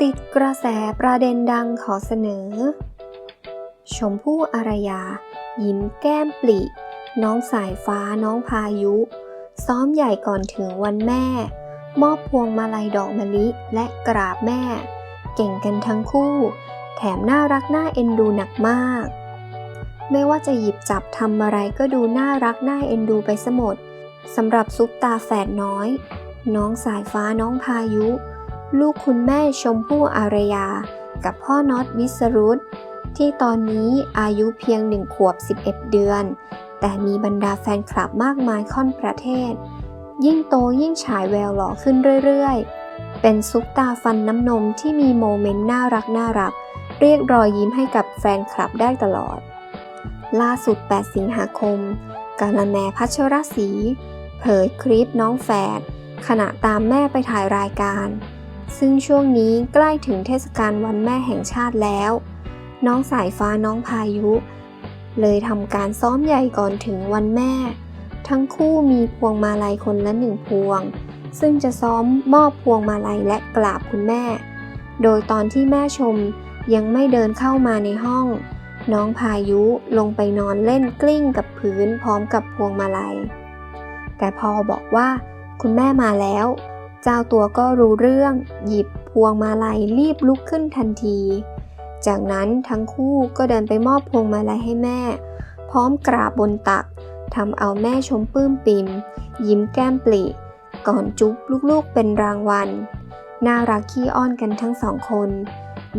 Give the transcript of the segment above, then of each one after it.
ติดกระแสประเด็นดังขอเสนอ ชมพู่อารยา ยิ้มแก้มปลิน้องสายฟ้าน้องพายุ ซ้อมใหญ่ก่อนถึงวันแม่ มอบพวงมาลัยดอกมะลิและกราบแม่ เก่งกันทั้งคู่ แถมน่ารักน่าเอ็นดูหนักมาก ไม่ว่าจะหยิบจับทำอะไรก็ดูน่ารักน่าเอ็นดูไปซะหมดสำหรับซุปตาแฝดน้อย น้องสายฟ้าน้องพายุ ลูกคุณแม่ชมพู่อารยา กับพ่อน็อตวิสรุตที่ตอนนี้อายุเพียง1 ขวบ 11 เดือน แต่มีบรรดาแฟนคลับมากมายค่อนประเทศ ยิ่งโตยิ่งฉายแววหล่อขึ้นเรื่อยๆ เป็นซุปตาฟันน้ำนมที่มีโมเมนต์น่ารักเรียกรอยยิ้มให้กับแฟนคลับได้ตลอด ล่าสุด 8 สิงหาคม กาละแมพัชรศรีเผยคลิปน้องแฝดขณะตามแม่ไปถ่ายรายการ ซึ่งช่วงนี้ใกล้ถึงเทศกาลวันแม่แห่งชาติแล้ว น้องสายฟ้าน้องพายุเลยทำการซ้อมใหญ่ก่อนถึงวันแม่ ทั้งคู่มีพวงมาลัยคนละ1 พวง ซึ่งจะซ้อมมอบพวงมาลัยและกราบคุณแม่ โดยตอนที่แม่ชมยังไม่เดินเข้ามาในห้อง น้องพายุลงไปนอนเล่นกลิ้งกับพื้นพร้อมกับพวงมาลัย แต่พอบอกว่าคุณแม่มาแล้ว เจ้าตัวก็รู้เรื่องหยิบพวงมาลัยรีบลุกขึ้นทันที จากนั้นทั้งคู่ก็เดินไปมอบพวงมาลัยให้แม่พร้อมกราบบนตักทำเอาแม่ชมปลื้มปิ่มยิ้มแก้มปลิก่อนจุ๊บลูกๆเป็นรางวัลน่ารักขี้อ้อนกันทั้ง2 คน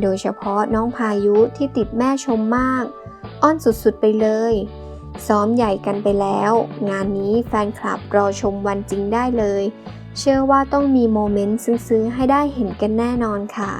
โดยเฉพาะน้องพายุที่ติดแม่ชมมากอ้อนสุดๆไปเลยซ้อมใหญ่กันไปแล้วงานนี้แฟนคลับรอชมวันจริงได้เลยเชื่อว่าต้องมีโมเมนต์ซึ้งๆให้ได้เห็นกันแน่นอนค่ะ